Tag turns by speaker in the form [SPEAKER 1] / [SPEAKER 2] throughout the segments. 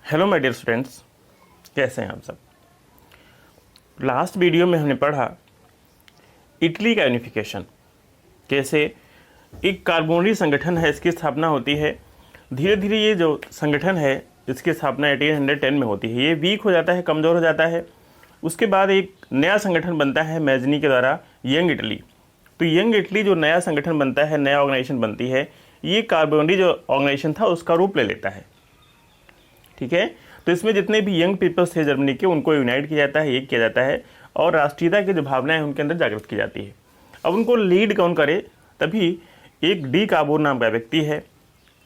[SPEAKER 1] Hello my dear students, कैसे हैं आप सब। लास्ट वीडियो में हमने पढ़ा इटली का यूनिफिकेशन, कैसे एक कार्बोनरी संगठन है, इसकी स्थापना होती है। धीरे धीरे ये जो संगठन है इसकी स्थापना 1810 में होती है। ये वीक हो जाता है, कमज़ोर हो जाता है। उसके बाद एक नया संगठन बनता है मैजनी के द्वारा, यंग इटली। तो यंग इटली जो नया संगठन बनता है, नया ऑर्गेनाइजेशन बनती है, ये कार्बोनरी जो ऑर्गेनाइजेशन था उसका रूप ले लेता है। ठीक है, तो इसमें जितने भी यंग पीपल्स थे जर्मनी के, उनको यूनाइट किया जाता है, एक किया जाता है, और राष्ट्रीयता की जो भावनाएं उनके अंदर जागृत की जाती है। अब उनको लीड कौन करे, तभी एक डी काबोर नाम का व्यक्ति है,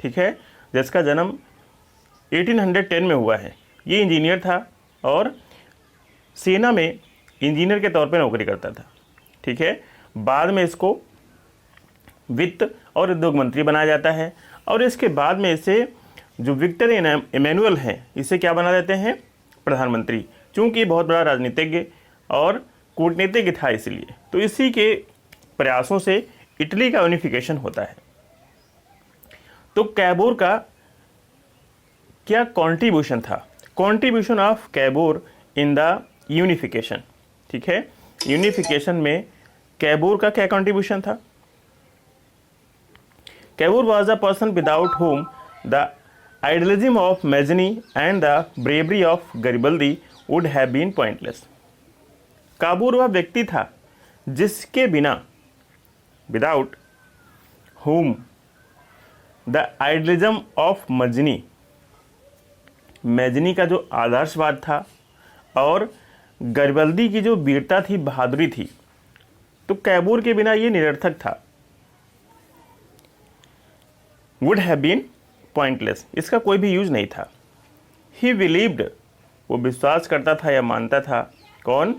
[SPEAKER 1] ठीक है, जिसका जन्म 1810 में हुआ है। ये इंजीनियर था और सेना में इंजीनियर के तौर पर नौकरी करता था। ठीक है, बाद में इसको वित्त और उद्योग मंत्री बनाया जाता है, और इसके बाद में इसे जो विक्टर इमैनुअल हैं, इसे क्या बना देते हैं, प्रधानमंत्री। चूंकि बहुत बड़ा राजनीतिज्ञ और कूटनीतिज्ञ था, इसलिए तो इसी के प्रयासों से इटली का यूनिफिकेशन होता है। तो कैबोर का क्या कॉन्ट्रीब्यूशन था, contribution of Cavour in the unification. ठीक है, यूनिफिकेशन में कैबोर का क्या कॉन्ट्रीब्यूशन था। Cavour was a person without home the idealism of Mazzini and the bravery of Garibaldi would have been pointless। काबूर वह व्यक्ति था जिसके बिना, without whom the idealism of Mazzini, Mazzini का जो आदर्शवाद था और गरिबल्दी की जो वीरता थी, बहादुरी थी, तो कैबूर के बिना ये निरर्थक था। would have been पॉइंटलेस, इसका कोई भी यूज नहीं था। ही बिलीव्ड, वो विश्वास करता था या मानता था, कौन,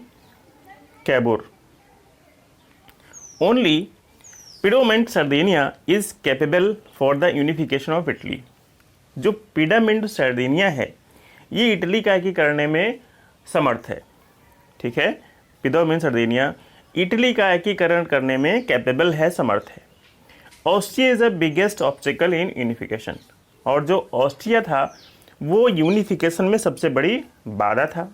[SPEAKER 1] Cavour, only Piedmont Sardinia is capable for the unification of Italy. जो पिडामेंट सर्देनिया है ये इटली का एकीकरण में समर्थ है। ठीक है, पिडोमेंट सर्देनिया इटली का एकीकरण करने में कैपेबल है, समर्थ है। Austria is the biggest obstacle in unification, और जो ऑस्ट्रिया था वो यूनिफिकेशन में सबसे बड़ी बाधा था।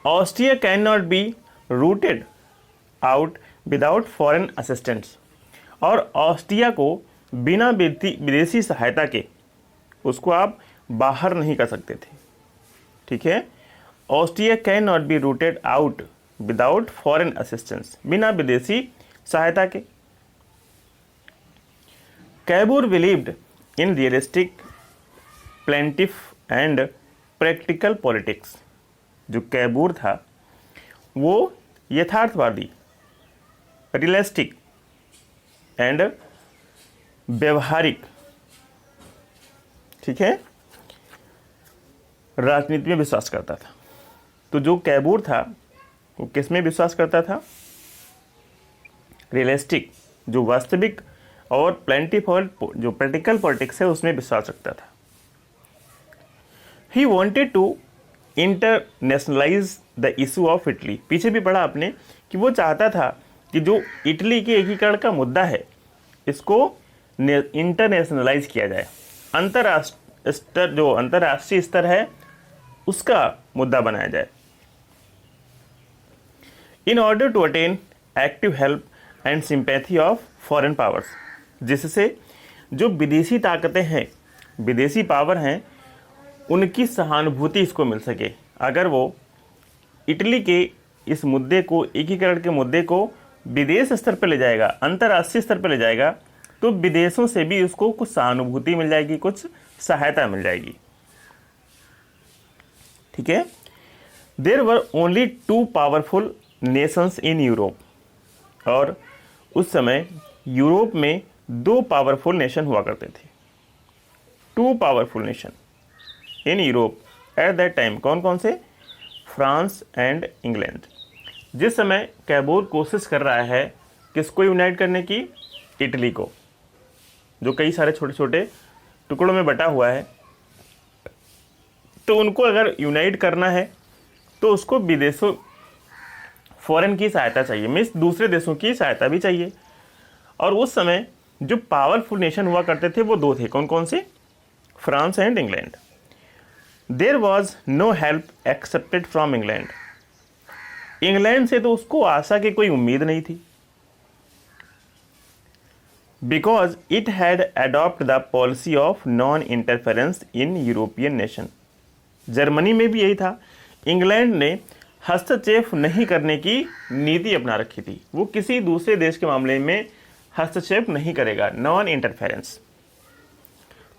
[SPEAKER 1] Austria can not be rooted out without foreign assistance, और ऑस्ट्रिया को बिना विदेशी सहायता के उसको आप बाहर नहीं कर सकते थे। ठीक है, Austria can not be rooted out without foreign assistance, बिना विदेशी सहायता के। कैबोर बिलीव्ड इन रियलिस्टिक, प्लेंटिफ एंड प्रैक्टिकल पॉलिटिक्स। जो कैबोर था वो यथार्थवादी, रियलिस्टिक एंड व्यवहारिक, ठीक है, राजनीति में विश्वास करता था। तो जो कैबोर था वो किस में विश्वास करता था, रियलिस्टिक, जो वास्तविक, और प्लेंटिफ और जो प्रैक्टिकल पॉलिटिक्स है उसमें विश्वास रखता था। He wanted to internationalise the issue of Italy. पीछे भी पढ़ा आपने कि वो चाहता था कि जो इटली के एकीकरण का मुद्दा है इसको इंटरनेशनलाइज किया जाए, अंतर्राष्ट्रीय स्तर, जो अंतर्राष्ट्रीय स्तर है उसका मुद्दा बनाया जाए। In order to attain active help and sympathy of foreign powers, जिससे जो विदेशी ताकतें हैं, विदेशी पावर हैं, उनकी सहानुभूति इसको मिल सके। अगर वो इटली के इस मुद्दे को, एकीकरण के मुद्दे को विदेश स्तर पर ले जाएगा, अंतर्राष्ट्रीय स्तर पर ले जाएगा, तो विदेशों से भी उसको कुछ सहानुभूति मिल जाएगी, कुछ सहायता मिल जाएगी। ठीक है, there were only 2 powerful nations in Europe, और उस समय यूरोप में 2 पावरफुल नेशन हुआ करते थे। 2 powerful nation in Europe at that time, कौन कौन से, फ्रांस एंड इंग्लैंड। जिस समय कैबोर कोशिश कर रहा है किसको यूनाइट करने की, इटली को, जो कई सारे छोटे छोटे टुकड़ों में बटा हुआ है, तो उनको अगर यूनाइट करना है तो उसको विदेशों, फॉरेन की सहायता चाहिए, मीन्स दूसरे देशों की सहायता भी चाहिए। और उस समय जो पावरफुल नेशन हुआ करते थे वो 2 थे, कौन कौन से, France and England. There was no help accepted from England. England से तो उसको आशा की कोई उम्मीद नहीं थी, because it had adopt the policy of non interference in European nation. Germany में भी यही था, इंग्लैंड ने हस्तक्षेप नहीं करने की नीति अपना रखी थी। वो किसी दूसरे देश के मामले में हस्तक्षेप नहीं करेगा, नॉन इंटरफेरेंस।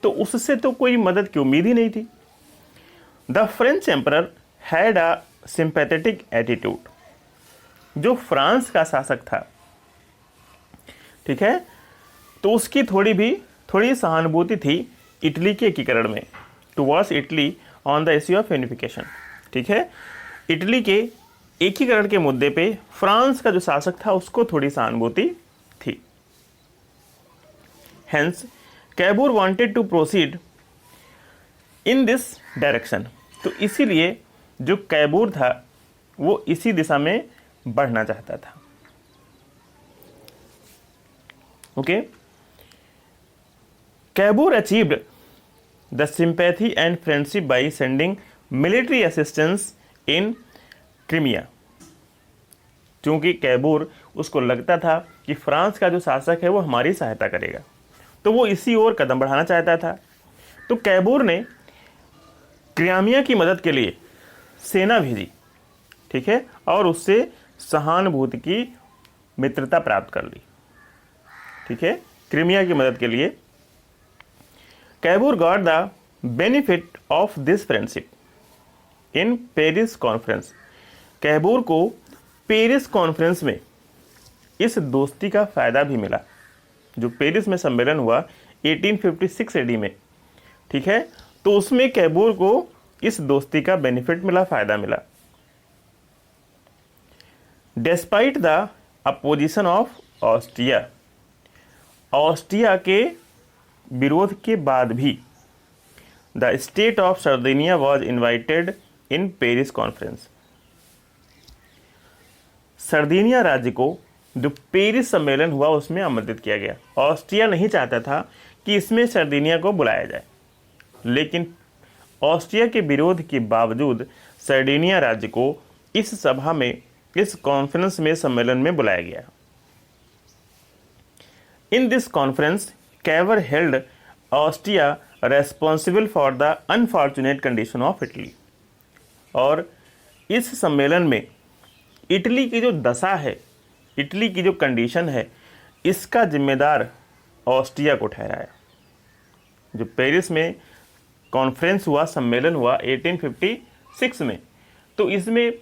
[SPEAKER 1] तो उससे तो कोई मदद की उम्मीद ही नहीं थी। The French emperor had a sympathetic attitude. जो फ्रांस का शासक था, ठीक है, तो उसकी थोड़ी सहानुभूति थी इटली के एकीकरण में, towards Italy on the issue of unification. ठीक है, इटली के एकीकरण के मुद्दे पे फ्रांस का जो शासक था उसको थोड़ी सहानुभूति थी। Hence Cavour wanted to proceed in this direction. तो इसीलिए जो कैबूर था वो इसी दिशा में बढ़ना चाहता था। Okay, Cavour achieved the sympathy and friendship by sending military assistance in Crimea. क्योंकि कैबूर उसको लगता था कि फ्रांस का जो शासक है वो हमारी सहायता करेगा, तो वो इसी ओर कदम बढ़ाना चाहता था। तो कैबूर ने क्रीमिया की मदद के लिए सेना भेजी, ठीक है, और उससे सहानुभूति की मित्रता प्राप्त कर ली। ठीक है, क्रीमिया की मदद के लिए Cavour got the benefit of this friendship in Paris conference. Cavour को पेरिस कॉन्फ्रेंस में इस दोस्ती का फायदा भी मिला, जो पेरिस में सम्मेलन हुआ 1856 एडी में। ठीक है, तो उसमें कैबूर को इस दोस्ती का बेनिफिट मिला, फायदा मिला। Despite the opposition of Austria, Austria के विरोध के बाद भी the state of सर्दिनिया was invited in Paris conference. सर्दिनिया राज्य को जो पेरिस सम्मेलन हुआ उसमें आमंत्रित किया गया। ऑस्ट्रिया नहीं चाहता था कि इसमें सर्दिनिया को बुलाया जाए, लेकिन ऑस्ट्रिया के विरोध के बावजूद सर्दिनिया राज्य को इस सभा में, इस कॉन्फ्रेंस में, सम्मेलन में बुलाया गया। In this conference कैबर held Austria responsible for the unfortunate condition of Italy. और इस सम्मेलन में इटली की जो दशा है, इटली की जो कंडीशन है, इसका जिम्मेदार ऑस्ट्रिया को ठहराया। जो पेरिस में कॉन्फ्रेंस हुआ, सम्मेलन हुआ 1856 में, तो इसमें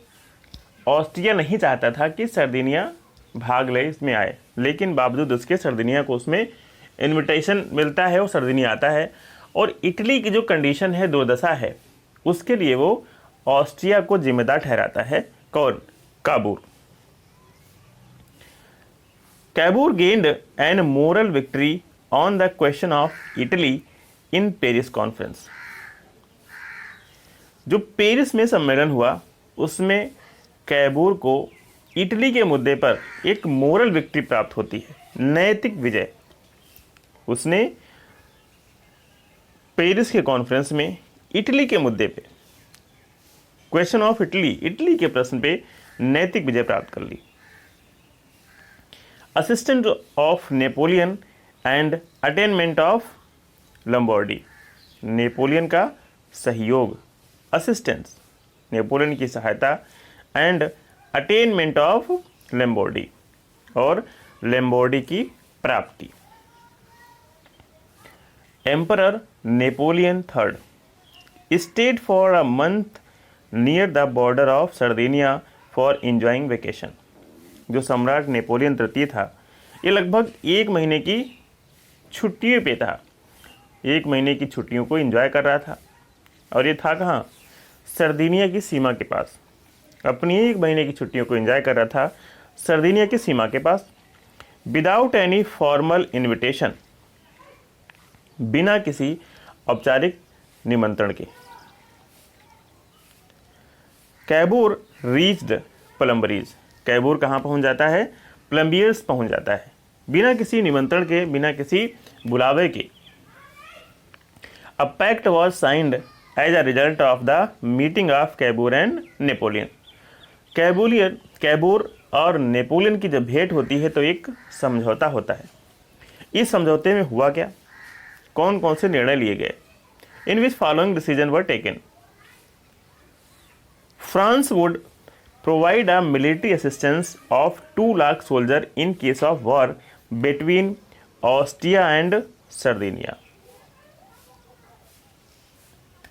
[SPEAKER 1] ऑस्ट्रिया नहीं चाहता था कि सर्दिनिया भाग ले, इसमें आए, लेकिन बावजूद उसके सर्दिनिया को उसमें इनविटेशन मिलता है और सर्दिनिया आता है। और इटली की जो कंडीशन है, दुर्दशा है, उसके लिए वो ऑस्ट्रिया को जिम्मेदार ठहराता है। कौन? Cavour. Cavour gained an moral victory on the question of Italy in Paris conference. जो पेरिस में सम्मेलन हुआ उसमें कैबूर को इटली के मुद्दे पर एक मोरल विक्ट्री प्राप्त होती है, नैतिक विजय। उसने पेरिस के कॉन्फ्रेंस में इटली के मुद्दे पे, क्वेश्चन ऑफ इटली, इटली के प्रश्न पे नैतिक विजय प्राप्त कर ली। Assistant of Napoleon and attainment of Lombardy. Napoleon का सहयोग, असिस्टेंस, नेपोलियन की सहायता, एंड अटेनमेंट ऑफ लंबोर्डी, और लंबोर्डी की प्राप्ति। Emperor Napoleon third state for a month near the border of सर्दिनिया for enjoying vacation. जो सम्राट नेपोलियन तृतीय था, ये लगभग 1 महीने की छुट्टियों पे था, 1 महीने की छुट्टियों को एंजॉय कर रहा था। और ये था कहाँ? सर्दिनिया की सीमा के पास। अपनी 1 महीने की छुट्टियों को एंजॉय कर रहा था सर्दिनिया की सीमा के पास, विदाउट एनी फॉर्मल इन्विटेशन, बिना किसी औपचारिक निमंत्रण के। कैबूर रीच्ड प्लम्बरीज। कैबूर कहाँ पहुँच जाता है? प्लम्बियर्स पहुँच जाता है, बिना किसी निमंत्रण के, बिना किसी बुलावे के। A pact was signed as a result of the meeting of Cavour and Napoleon. Cavour और नेपोलियन की जब भेंट होती है तो एक समझौता होता है। इस समझौते में हुआ क्या, कौन कौन से निर्णय लिए गए? In which following decision were taken? France would provide a military assistance of 2 lakh soldier in case of war between Austria and Sardinia.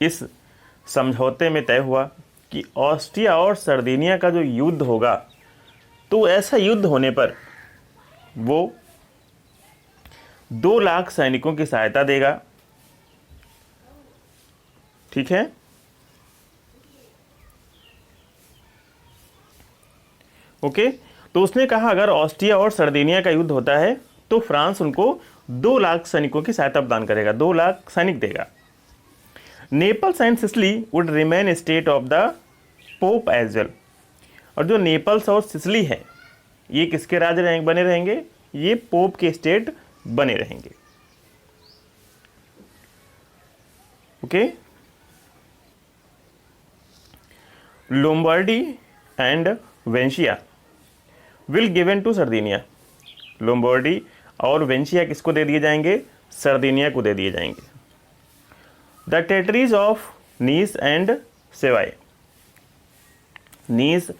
[SPEAKER 1] इस समझौते में तय हुआ कि ऑस्ट्रिया और सर्दिनिया का जो युद्ध होगा, तो ऐसा युद्ध होने पर वो 2 लाख सैनिकों की सहायता देगा। ठीक है, ओके। तो उसने कहा अगर ऑस्ट्रिया और सर्दिनिया का युद्ध होता है तो फ्रांस उनको 2 लाख सैनिकों की सहायता प्रदान करेगा, 2 लाख सैनिक देगा। Naples and Sicily would remain state of the pope as well. और जो नेपल्स और सिसिली है ये किसके राज्य बने रहेंगे? ये पोप के स्टेट बने रहेंगे। Okay. Lombardy and Venetia will given to Sardinia. Lombardy और वेंशिया किसको दे दिए जाएंगे? सर्दिनिया को दे दिए जाएंगे। The territories of Nice and Savoy. Nice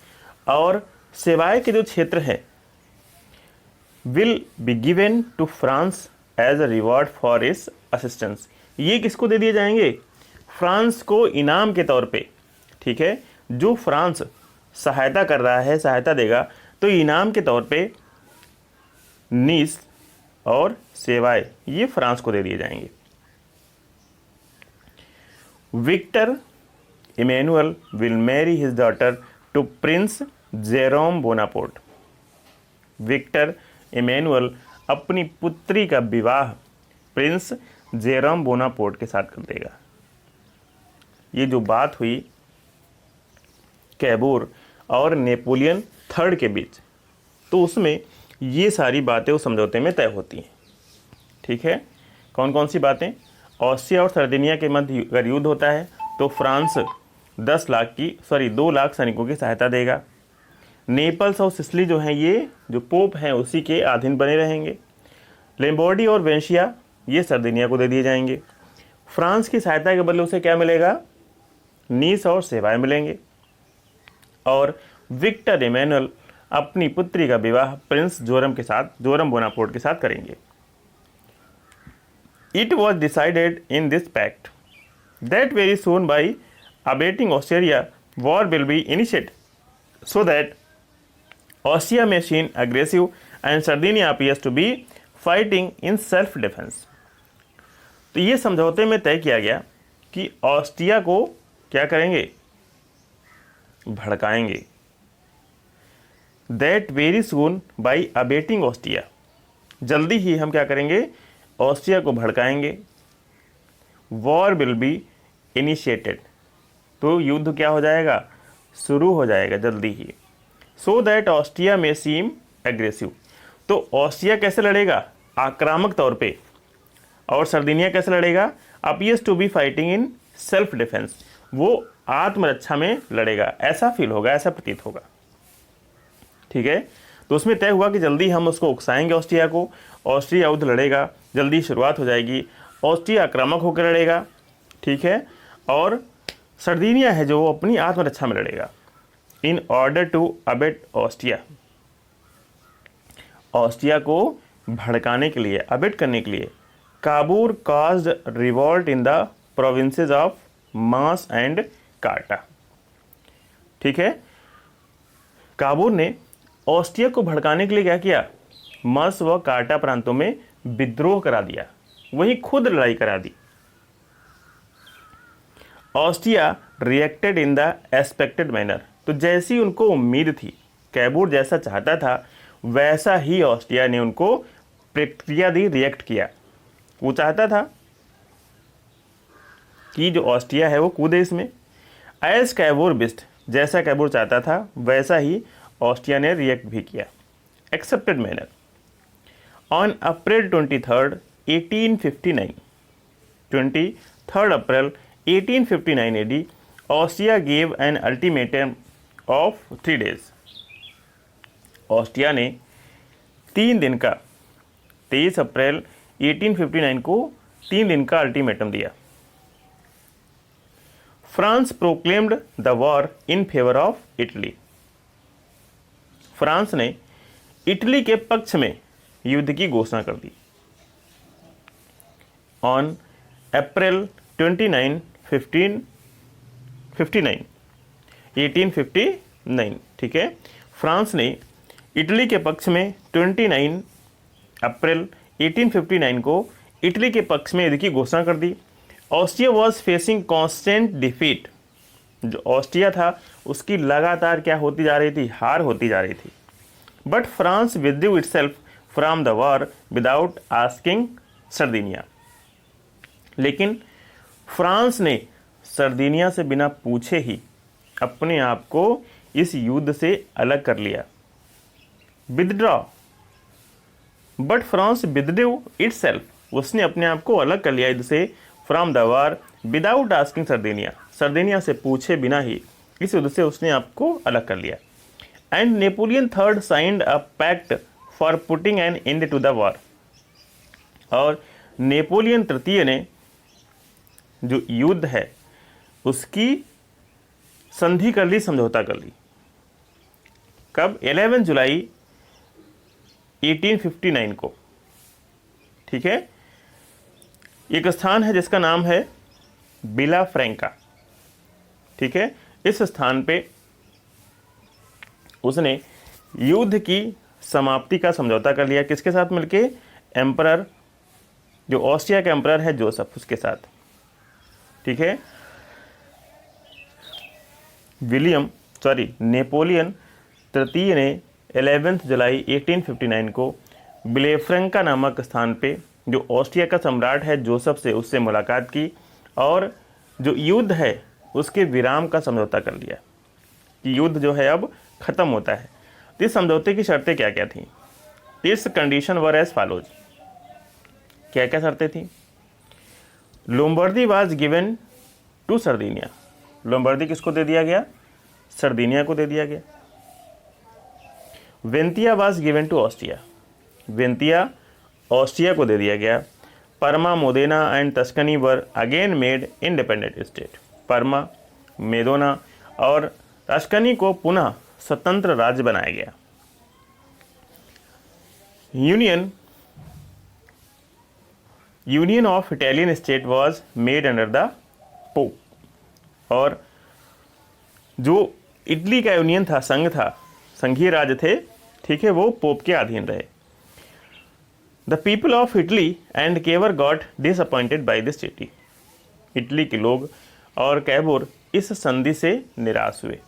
[SPEAKER 1] और सेवाय के जो क्षेत्र हैं will be given to France as a reward for इस असिस्टेंस। ये किसको दे दिए जाएंगे? फ्रांस को इनाम के तौर पे। ठीक है, जो फ्रांस सहायता कर रहा है, सहायता देगा, तो इनाम के तौर पे नीस और सेवाय ये फ्रांस को दे दिए जाएंगे। Victor Emmanuel will marry his daughter to prince Jerome Bonaparte. Victor Emmanuel अपनी पुत्री का विवाह प्रिंस जेरोम बोनापोर्ट के साथ कर देगा। ये जो बात हुई कैबूर और नेपोलियन थर्ड के बीच, तो उसमें ये सारी बातें उस समझौते में तय होती हैं। ठीक है, कौन कौन सी बातें? ऑस्ट्रिया और सर्दिनिया के मध्य अगर युद्ध होता है तो फ्रांस 2 लाख सैनिकों की सहायता देगा। नेपल्स और सिसिली जो हैं ये जो पोप हैं उसी के अधीन बने रहेंगे। लोम्बार्डी और वेंशिया ये सर्दिनिया को दे दिए जाएंगे। फ्रांस की सहायता के बदले उसे क्या मिलेगा? नीस और सेवाएं मिलेंगे। और विक्टर इमैनुअल अपनी पुत्री का विवाह प्रिंस जोरम बोनापोर्ट के साथ करेंगे। It was decided in this pact that very soon by abating Austria, war will be initiated, so that Austria may seem aggressive and Sardinia appears to be fighting in self-defense. तो ये समझौते में तय किया गया कि ऑस्ट्रिया को क्या करेंगे? भड़काएंगे। That very soon by abating Austria, जल्दी ही हम क्या करेंगे? ऑस्ट्रिया को भड़काएंगे। वॉर विल बी इनिशिएटेड, तो युद्ध क्या हो जाएगा? शुरू हो जाएगा जल्दी ही। सो दैट ऑस्ट्रिया में सीम एग्रेसिव, तो ऑस्ट्रिया कैसे लड़ेगा? आक्रामक तौर पे। और सर्दिनिया कैसे लड़ेगा? Appears to be fighting in self defence, वो आत्मरक्षा में लड़ेगा, ऐसा फील होगा, ऐसा प्रतीत होगा। ठीक है, तो उसमें तय हुआ कि जल्दी हम उसको उकसाएंगे ऑस्ट्रिया को। ऑस्ट्रिया युद्ध लड़ेगा, जल्दी शुरुआत हो जाएगी। ऑस्ट्रिया आक्रामक होकर लड़ेगा। ठीक है, और सर्दिनिया है जो वो अपनी आत्मरक्षा में लड़ेगा। In order to abet Austria, Austria को भड़काने के लिए, अबेट करने के लिए, Cavour caused revolt in the provinces of Massa and Carrara. ठीक है, काबूर ने ऑस्ट्रिया को भड़काने के लिए क्या किया? मस व कार्टा प्रांतों में विद्रोह करा दिया, वहीं खुद लड़ाई करा दी। Austria reacted in the expected manner, तो जैसी उनको उम्मीद थी, कैबूर जैसा चाहता था, वैसा ही ऑस्ट्रिया ने उनको प्रतिक्रिया दी, रिएक्ट किया। वो चाहता था कि जो ऑस्ट्रिया है वो कूदे इसमें। एज कैबूर बिस्ट, जैसा कैबूर चाहता था वैसा ही ऑस्ट्रिया ने रिएक्ट भी किया, accepted manner. On April 23, 1859, 23 April 1859 AD, Austria gave an ultimatum of 3 days। Austria ने 3 दिन का 23 अप्रैल 1859 को 3 दिन का अल्टीमेटम दिया। France proclaimed the war in favour of Italy. France ने इटली के पक्ष में युद्ध की घोषणा कर दी। ऑन अप्रैल 29 1859, ठीक है। फ्रांस ने इटली के पक्ष में 29 अप्रैल 1859 को इटली के पक्ष में युद्ध की घोषणा कर दी। Austria was facing constant defeat. जो ऑस्ट्रिया था उसकी लगातार क्या होती जा रही थी, हार होती जा रही थी। But France withdrew itself from the war without asking सर्दिनिया। लेकिन फ्रांस ने सर्दिनिया से बिना पूछे ही अपने आप को इस युद्ध से अलग कर लिया। Withdraw, but France withdrew itself, उसने अपने आप को अलग कर लिया युद्ध से, from the war without asking सर्दिनिया, सर्दिनिया से पूछे बिना ही इस युद्ध से उसने आपको अलग कर लिया। And Napoleon third signed a pact for putting an end to the war. और नेपोलियन तृतीय ने जो युद्ध है उसकी संधि कर ली, समझौता कर ली। कब? 11 जुलाई 1859 को, ठीक है। एक स्थान है जिसका नाम है विला फ्रैंका, ठीक है। इस स्थान पे उसने युद्ध की समाप्ति का समझौता कर लिया। किसके साथ मिलके? एम्परर, जो ऑस्ट्रिया के एम्परर है जोसेफ, उसके साथ, ठीक है। नेपोलियन तृतीय ने 11 जुलाई 1859 को विलेफ्रैंका नामक स्थान पे जो ऑस्ट्रिया का सम्राट है जोसेफ से, उससे मुलाकात की और जो युद्ध है उसके विराम का समझौता कर लिया कि युद्ध जो है अब खत्म होता है। तो इस समझौते की शर्तें क्या क्या थी? इस कंडीशन वर एज फॉलोज। क्या क्या शर्तें थी? Lombardy was given to Sardinia. Lombardy किसको दे दिया गया? सर्दिनिया को दे दिया गया। Venetia was given to Austria. Venetia Austria को दे दिया गया। Parma, Modena and Tuscany were again made independent state. Parma, Modena और टस्कनी को पुनः स्वतंत्र राज्य बनाया गया। Union of Italian state was made under the pope. और जो इटली का यूनियन था, संघ था, संघीय राज्य थे, ठीक है, वो पोप के अधीन रहे। The people of Italy and Cavour got disappointed by this treaty. Italy के लोग और कैबोर इस संधि से निराश हुए।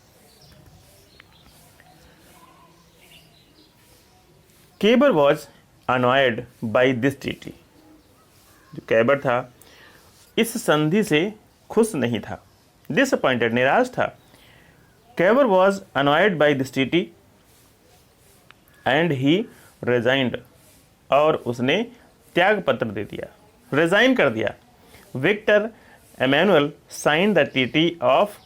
[SPEAKER 1] Cavour was annoyed by this treaty. जो कैबर था इस संधि से खुश नहीं था, डिसअपॉइंटेड, निराश था। Cavour was annoyed by this treaty and he resigned, और उसने त्याग पत्र दे दिया, रिजाइन कर दिया। Victor Emmanuel sign the treaty of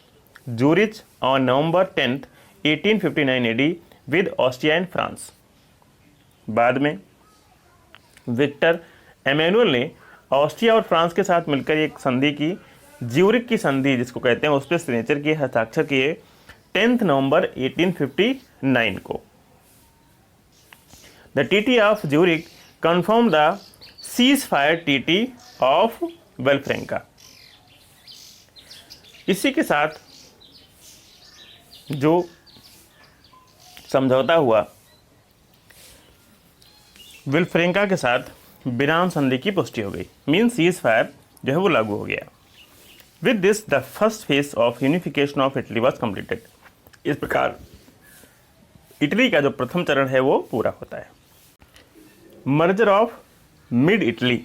[SPEAKER 1] Zurich on November 10, 1859 AD with Austria and France. बाद में विक्टर एमैनुअल ने ऑस्ट्रिया और फ्रांस के साथ मिलकर एक संधि की, ज्यूरिक की संधि जिसको कहते हैं, उस पर सिग्नेचर किए, हस्ताक्षर किए 10 नवंबर 1859 को। The treaty of Zurich confirm the ceasefire treaty of Villafranca. इसी के साथ जो समझौता हुआ विलेफ्रैंका के साथ, विराम संधि की पुष्टि हो गई, मीन सीज फायर जो है वो लागू हो गया। With this the first phase of unification of Italy was completed. इस प्रकार इटली का जो प्रथम चरण है वो पूरा होता है। Merger of mid Italy,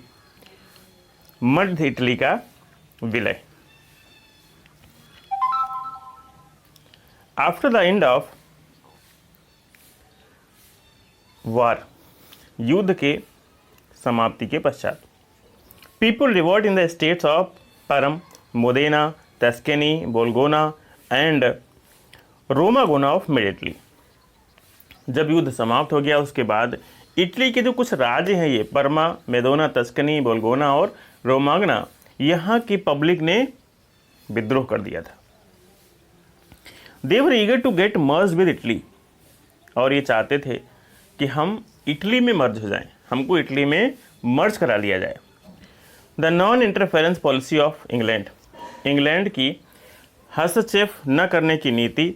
[SPEAKER 1] Madhya Italy का विलय। After the end of war, युद्ध के समाप्ति के पश्चात, people revolt in the status of परम, मोदेना, तस्केनी, बोलगोना एंड रोमागोना ऑफ मिड इटली। जब युद्ध समाप्त हो गया उसके बाद इटली के जो कुछ राज्य हैं, ये परमा, मेदोना, तस्कनी, बोलगोना और रोमागना, यहाँ की पब्लिक ने विद्रोह कर दिया था। They were eager to get merge with Italy, और ये चाहते थे कि हम इटली में मर्ज हो जाएं, हमको इटली में मर्ज करा लिया जाए। The non interference policy of England, England की हस्तक्षेप न करने की नीति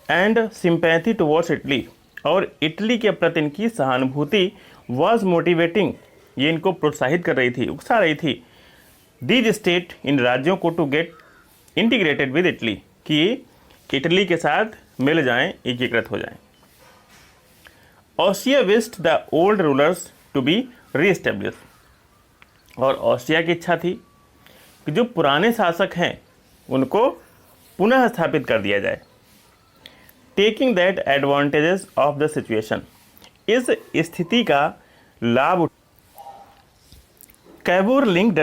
[SPEAKER 1] एंड सिंपैथी टुवर्ड्स इटली, और इटली के प्रति इनकी सहानुभूति वॉज मोटिवेटिंग, ये इनको प्रोत्साहित कर रही थी, उकसा रही थी दीज स्टेट, इन राज्यों को to get integrated with Italy, कि इटली के साथ मिल जाएं, एकीकृत हो जाएं। Austria wished the old rulers to be reestablish, और ऑस्ट्रिया की इच्छा थी कि जो पुराने शासक हैं उनको पुनः स्थापित कर दिया जाए। Taking that advantages of the situation, इस स्थिति का लाभ Cavour linked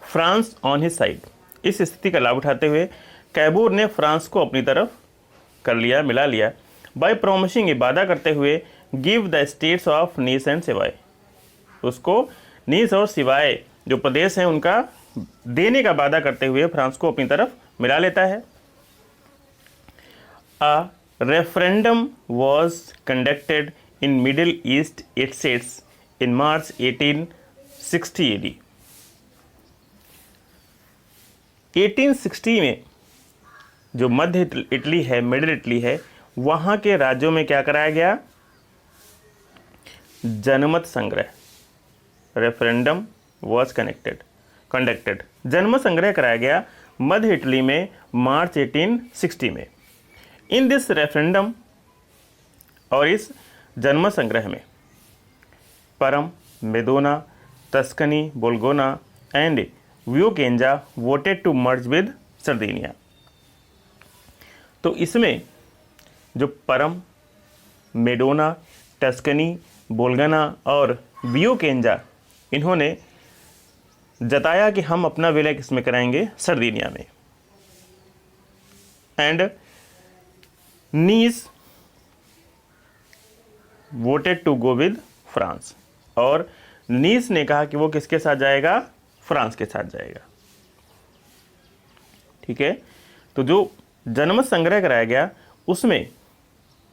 [SPEAKER 1] France on his side, इस स्थिति का लाभ उठाते हुए कैबूर ने फ्रांस को अपनी तरफ कर लिया, मिला लिया। बाय प्रोमिसिंग, वादा करते हुए give the status of Nice and सिवाय, उसको नीस और सिवाय जो प्रदेश हैं उनका देने का वादा करते हुए फ्रांस को अपनी तरफ मिला लेता है। A referendum was conducted in middle east states in March 1860 AD। 1860 में जो मध्य इटली है, मिडिल इटली है, वहाँ के राज्यों में क्या कराया गया? जनमत संग्रह, रेफरेंडम वॉज कंडक्टेड, जनमत संग्रह कराया गया मध्य इटली में मार्च 1860 में। इन दिस रेफरेंडम, और इस जनमत संग्रह में Parma, Modena, Tuscany, Bologna and व्यूकेंजा voted to merge with Sardinia. तो इसमें जो परम, मेडोना, टस्कनी, बोलगना और व्यूकेंजा, इन्होंने जताया कि हम अपना विलय किसमें कराएंगे? सर्दिनिया में। And Nice voted to go with France, और नीस ने कहा कि वो किसके साथ जाएगा? फ्रांस के साथ जाएगा। ठीक है, तो जो जनमत संग्रह कराया गया उसमें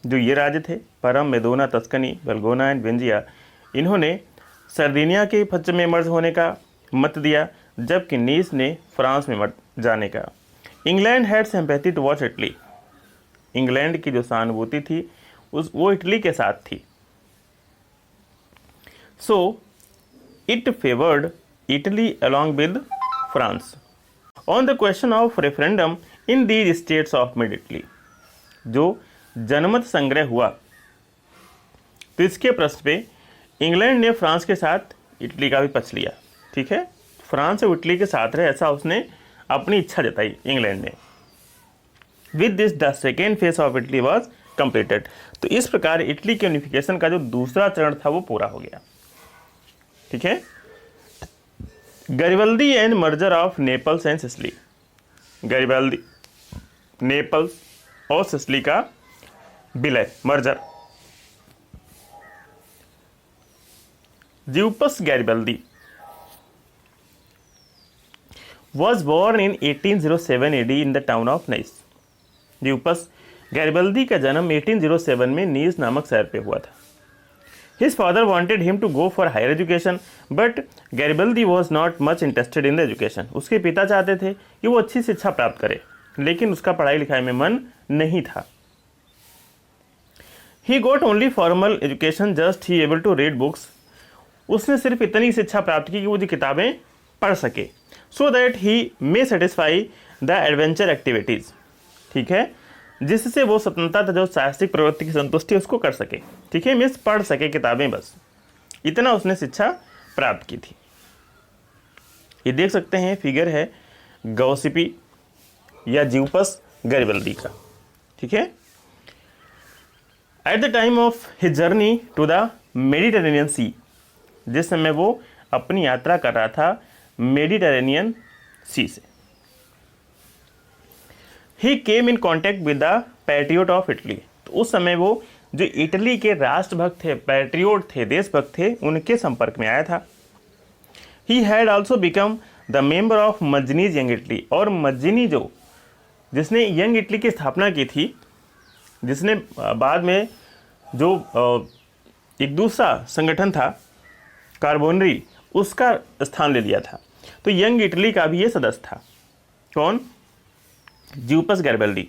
[SPEAKER 1] जो ये राज्य थे परम, मेदोना, तस्कनी, बोलगोना एंड वेंजिया, इन्होंने सर्दिनिया के पक्ष में मर्ज होने का मत दिया, जबकि नीस ने फ्रांस में जाने का। England had sympathy towards Italy, England की जो सहानुभूति थी वो इटली के साथ थी। So it favoured Italy along with France on the question of referendum in these states of mid Italy. जो जनमत संग्रह हुआ तो इसके प्रश्न पे इंग्लैंड ने फ्रांस के साथ इटली का भी पक्ष लिया। ठीक है, फ्रांस और इटली के साथ रहे, ऐसा उसने अपनी इच्छा जताई इंग्लैंड ने। With this the second phase of Italy was completed, तो इस प्रकार इटली के यूनिफिकेशन का जो दूसरा चरण था वो पूरा हो गया। ठीक है, Garibaldi and merger of Naples and Sicily, Garibaldi, Naples और सिसिली का विलय, merger. Giuseppe Garibaldi was born in 1807 AD in the town of Nice. ज्यूपस गैरिबल्दी का जन्म 1807 में नीस नामक शहर पे हुआ था। His father wanted him to go for higher education, but Garibaldi was not much interested in the education. उसके पिता चाहते थे कि वो अच्छी शिक्षा प्राप्त करे, लेकिन उसका पढ़ाई लिखाई में मन नहीं था। He got only formal education, just he able to read books. उसने सिर्फ इतनी शिक्षा प्राप्त की कि वो जो किताबें पढ़ सके, so that he may satisfy the adventure activities. ठीक है, जिससे वो स्वतंत्रता तथा जो साहसिक प्रवृत्ति की संतुष्टि उसको कर सके। ठीक है, मिस पढ़ सके किताबें, बस इतना उसने शिक्षा प्राप्त की थी। ये देख सकते हैं, फिगर है गौसिपी या ज्यूपस गैरिबल्दी का। ठीक है, at the time of his journey to the Mediterranean sea, जिस समय वो अपनी यात्रा कर रहा था मेडिटेरेनियन सी से। He came in contact with the patriot of Italy. तो उस समय वो जो इटली के राष्ट्रभक्त थे, पैट्रियोट थे, देशभक्त थे, उनके संपर्क में आया था। He had also become the member of Mazzini's young Italy. और मजनी जो जिसने यंग इटली की स्थापना की थी, जिसने बाद में जो एक दूसरा संगठन था कार्बोनरी, उसका स्थान ले लिया था। तो यंग इटली का भी ये सदस्य था। कौन? ज्यूपस गैरिबल्डी।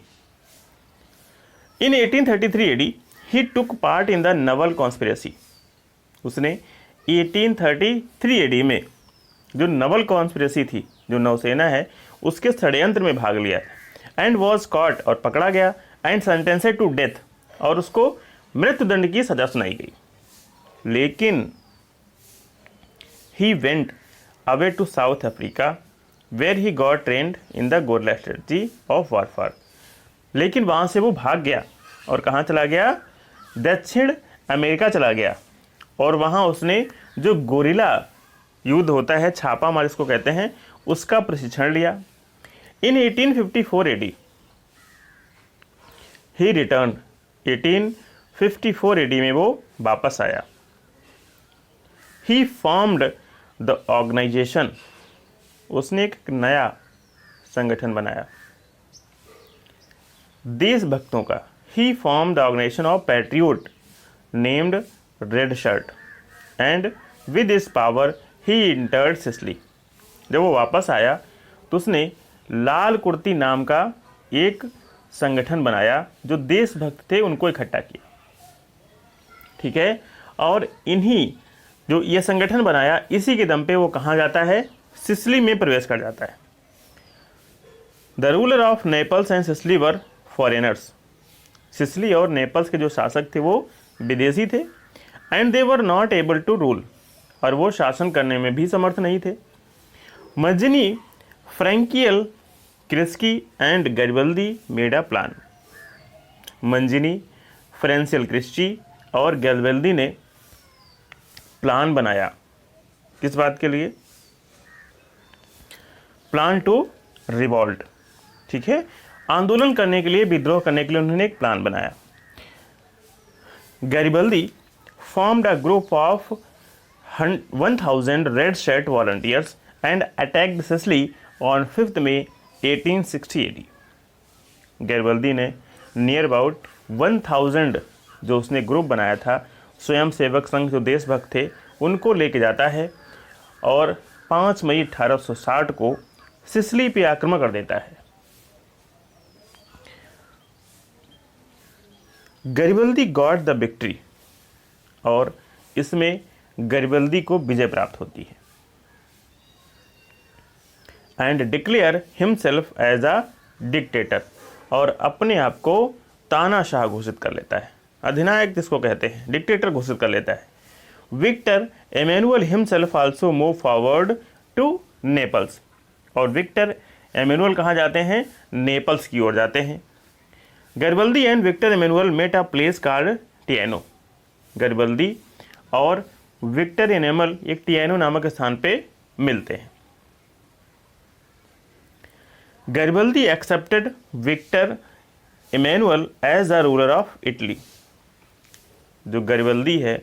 [SPEAKER 1] इन 1833 AD he took part in the Naval conspiracy. उसने 1833 AD में जो नवल कॉन्स्पिरेसी थी, जो नौसेना है, उसके षड्यंत्र में भाग लिया एंड वॉज कॉट, और पकड़ा गया, एंड सेंटेंसेड टू डेथ, और उसको मृत्युदंड की सजा सुनाई गई। लेकिन he went away to South Africa where he got trained in the guerrilla strategy of warfare. लेकिन वहाँ से वो भाग गया और कहाँ चला गया? दक्षिण अमेरिका चला गया, और वहाँ उसने जो गोरिल्ला युद्ध होता है, छापा मार इसको कहते हैं, उसका प्रशिक्षण लिया। In 1854 AD he return. 1854 AD में वो वापस आया। He formed the organisation. उसने एक नया संगठन बनाया देशभक्तों का। He form the organisation of patriot named red shirt and with this power he entered Sicily. जब वो वापस आया तो उसने लाल कुर्ती नाम का एक संगठन बनाया, जो देशभक्त थे उनको इकट्ठा किया। ठीक है, और इन्हीं जो ये संगठन बनाया, इसी के दम पे वो कहाँ जाता है? सिसिली में प्रवेश कर जाता है। The ruler of Naples and Sicily were foreigners. Sicily और नेपल्स के जो शासक थे वो विदेशी थे। And they were not able to rule, और वो शासन करने में भी समर्थ नहीं थे। मजनी, फ्रैंकियल, क्रिस्की and Garibaldi made a plan. Mazzini, फ्रेंसियल, क्रिस्ची और गैरिबल्दी ने प्लान बनाया। किस बात के लिए? Plan to revolt. ठीक है, आंदोलन करने के लिए, विद्रोह करने के लिए उन्होंने एक प्लान बनाया। Garibaldi formed a group of 1000 red shirt volunteers and attacked Sicily on 5 May 1860 AD। Garibaldi ने नियर अबाउट 1000 जो उसने ग्रुप बनाया था, स्वयं सेवक संघ जो देशभक्त थे, उनको लेके जाता है और 5 मई 1860 को सिसिली पे आक्रमण कर देता है। गैरिबल्दी गॉट द विक्ट्री, और इसमें गैरिबल्दी को विजय प्राप्त होती है। And declare himself as a dictator, और अपने आप को तानाशाह घोषित कर लेता है। अधिनायक जिसको कहते हैं, डिक्टेटर घोषित कर लेता है। Victor Emmanuel himself also move forward to Naples, और विक्टर एमेनुअल कहाँ जाते हैं? नेपल्स की ओर जाते हैं। Garibaldi and Victor Emmanuel met a place called Teano. Garibaldi और विक्टर एमेनुअल एक टियानो नामक स्थान पे मिलते हैं। Garibaldi accepted Victor Emmanuel as a ruler of Italy. जो गैरिबल्दी है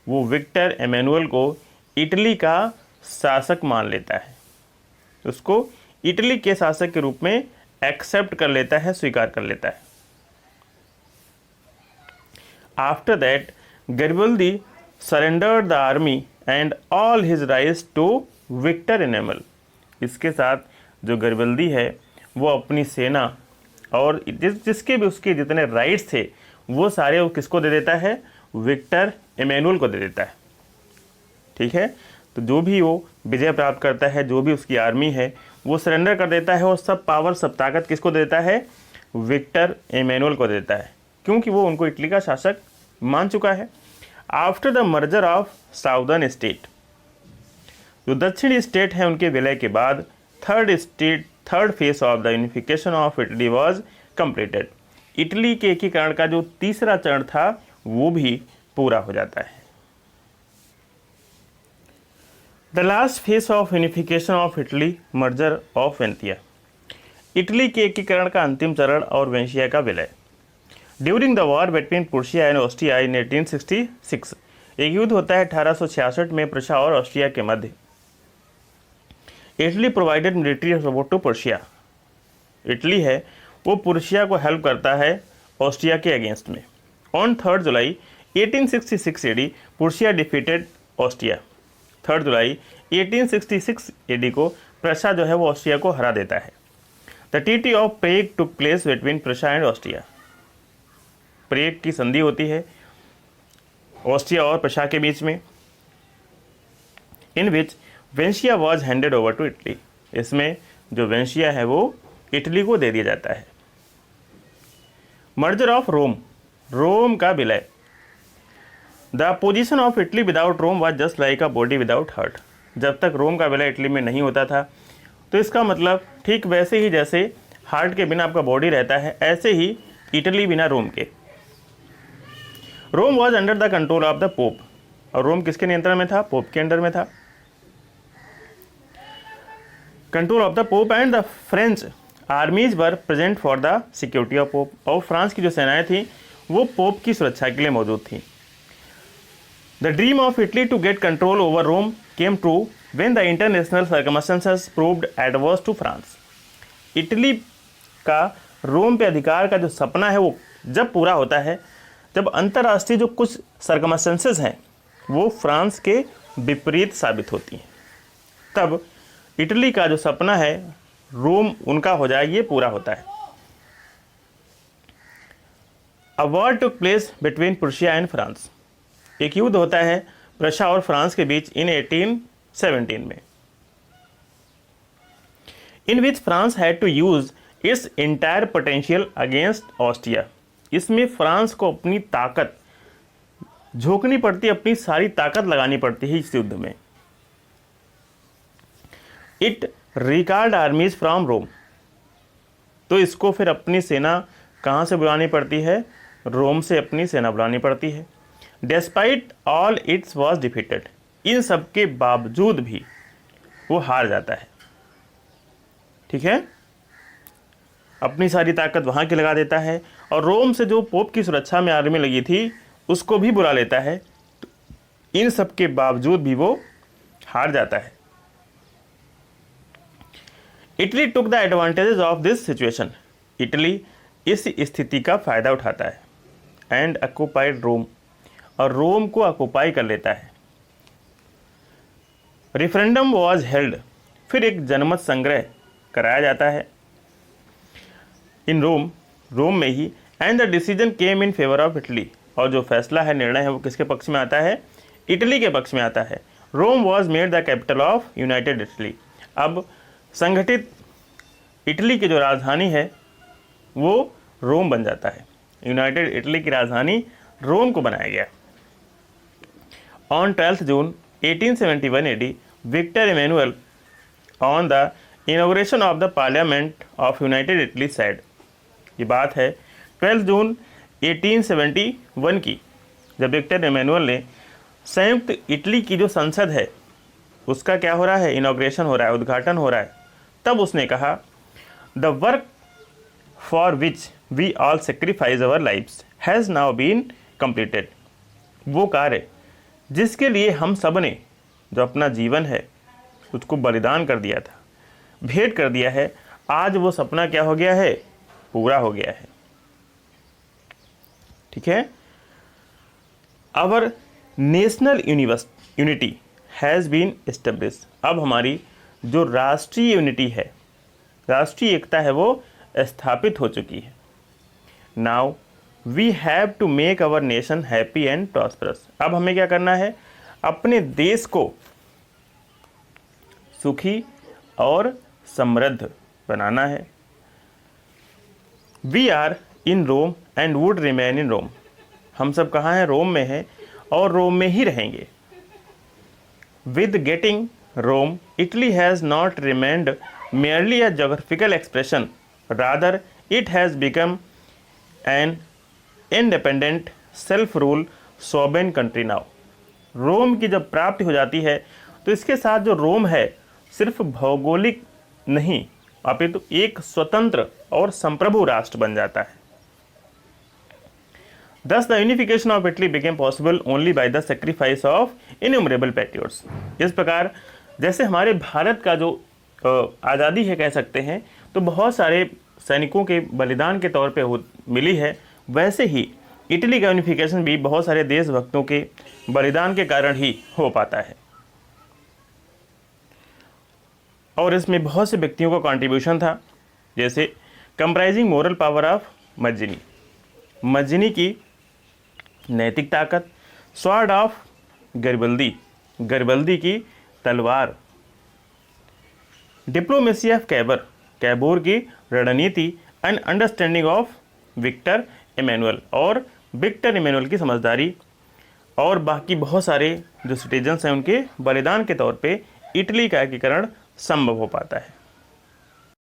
[SPEAKER 1] वो विक्टर एमेनुअल को इटली का शासक मान लेता है, उसको इटली के शासक के रूप में एक्सेप्ट कर लेता है, स्वीकार कर लेता है। After that Garibaldi surrendered the army and all his rights to Victor Emmanuel. इसके साथ जो गैरिबल्दी है वो अपनी सेना और जिसके भी उसके जितने राइट्स थे वो सारे वो किसको दे देता है? विक्टर एमेनुअल को दे देता है। ठीक है, तो जो भी वो विजय प्राप्त करता है, जो भी उसकी आर्मी है, वो सरेंडर कर देता है और सब पावर, सब ताकत किसको दे देता है? विक्टर एमेनुअल को दे देता है, क्योंकि वो उनको इटली का शासक मान चुका है। After the merger of southern state, जो दक्षिणी स्टेट है उनके विलय के बाद third phase of the unification of Italy was completed. Italy के एकीकरण का जो तीसरा चरण था वो भी पूरा हो जाता है। The last phase of unification of Italy, merger of Venetia. Italy के एकीकरण का अंतिम चरण और वेनेशिया का विलय। During the war between Prussia and Austria in 1866, एक युद्ध होता है 1866 में प्रुशिया और ऑस्ट्रिया के मध्य। Italy provided military support to Prussia. Italy है वो प्रुशिया को हेल्प करता है ऑस्ट्रिया के अगेंस्ट में। On 3 July 1866 AD Prussia defeated Austria. 3 July 1866 AD को प्रुशिया जो है वो ऑस्ट्रिया को हरा देता है। The treaty of Prague took place between Prussia and Austria. Prague की संधि होती है ऑस्ट्रिया और प्रुशिया के बीच में, in which Venetia was handed over to Italy. इसमें जो वेनेशिया है वो इटली को दे दिया जाता है। मर्जर ऑफ रोम, रोम का विलय। The position of Italy without Rome was just like a body without heart. जब तक रोम का विलय इटली में नहीं होता था तो इसका मतलब ठीक वैसे ही जैसे हार्ट के बिना आपका बॉडी रहता है, ऐसे ही इटली बिना रोम के। Rome was under the control of the pope. और रोम किसके नियंत्रण में था? पोप के अंडर में था। Control of the pope and the French आर्मीज were present for the security of pope. और फ्रांस की जो सेनाएं थी वो पोप की सुरक्षा के लिए मौजूद थी। The dream of Italy to get control over Rome came true when the international circumstances proved adverse to France. Italy का रोम पे अधिकार का जो सपना है वो जब पूरा होता है जब अंतर्राष्ट्रीय जो कुछ सर्कमस्टेंसेस हैं वो फ्रांस के विपरीत साबित होती हैं, तब इटली का जो सपना है रोम उनका हो जाए, ये पूरा होता है। A war took place between Prussia and France. एक युद्ध होता है प्रुशिया और फ्रांस के बीच इन 1817 में, in which France had to use its entire potential against Austria. इसमें फ्रांस को अपनी ताकत झोंकनी पड़ती है, अपनी सारी ताकत लगानी पड़ती है इस युद्ध में। इट रिकॉर्ड आर्मीज फ्रॉम रोम। तो इसको फिर अपनी सेना कहाँ से बुलानी पड़ती है? रोम से अपनी सेना बुलानी पड़ती है। Despite all its was defeated. इन सब के बावजूद भी वो हार जाता है। ठीक है, अपनी सारी ताकत वहाँ की लगा देता है और रोम से जो पोप की सुरक्षा में आर्मी लगी थी उसको भी बुला लेता है। तो इन सब के बावजूद भी वो हार जाता है। Italy took the advantages of this situation. Italy इस स्थिति का फायदा उठाता है एंड ऑक्युपाइड रोम, और रोम को ऑक्युपाई कर लेता है। Referendum was held. फिर एक जनमत संग्रह कराया जाता है इन रोम, रोम में ही, and the decision came in favour of Italy. और जो फैसला है, निर्णय है, वो किसके पक्ष में आता है? इटली के पक्ष में आता है। Rome was made the capital of united Italy. अब संगठित इटली की जो राजधानी है वो रोम बन जाता है। यूनाइटेड इटली की राजधानी रोम को बनाया गया। On 12 June 1871 AD Victor Emmanuel on the inauguration of the parliament of united Italy said. ये बात है 12 जून 1871 की, जब विक्टर इमैनुअल ने संयुक्त इटली की जो संसद है उसका क्या हो रहा है? इनॉग्रेशन हो रहा है, उद्घाटन हो रहा है। तब उसने कहा, the work for which we all sacrifice our lives has now been completed. वो कार्य जिसके लिए हम सब ने जो अपना जीवन है उसको बलिदान कर दिया था, भेंट कर दिया है, आज वो सपना क्या हो गया है? पूरा हो गया है। ठीक है, our national unity has been established. अब हमारी जो राष्ट्रीय यूनिटी है, राष्ट्रीय एकता है, वो स्थापित हो चुकी है। Now we have to make our nation happy and prosperous. अब हमें क्या करना है? अपने देश को सुखी और समृद्ध बनाना है। We are in Rome and would remain in Rome. हम सब कहाँ हैं? रोम में हैं और रोम में ही रहेंगे। With getting Rome, Italy has not remained merely a geographical expression, rather it has become an independent self-rule sovereign country now। रोम की जब प्राप्ति हो जाती है तो इसके साथ जो रोम है सिर्फ भौगोलिक नहीं अपितु एक स्वतंत्र और संप्रभु राष्ट्र बन जाता है। Thus the unification of Italy became possible only by the sacrifice of innumerable patriots। इस प्रकार जैसे हमारे भारत का जो आज़ादी है कह सकते हैं, तो बहुत सारे सैनिकों के बलिदान के तौर पे मिली है, वैसे ही इटली का यूनिफिकेशन भी बहुत सारे देशभक्तों के बलिदान के कारण ही हो पाता है। और इसमें बहुत से व्यक्तियों का कंट्रीब्यूशन था, जैसे कंप्राइजिंग मोरल पावर ऑफ मज्जिनी, मज्जिनी की नैतिक ताकत, स्वॉर्ड ऑफ गरिबल्दी, गरिबल्दी की तलवार, डिप्लोमेसी ऑफ कैबर, कैबोर की रणनीति, and understanding of Victor Emmanuel, और विक्टर इमैनुअल की समझदारी, और बाकी बहुत सारे जो सिटीजन्स हैं उनके बलिदान के तौर पे इटली का एकीकरण संभव हो पाता है।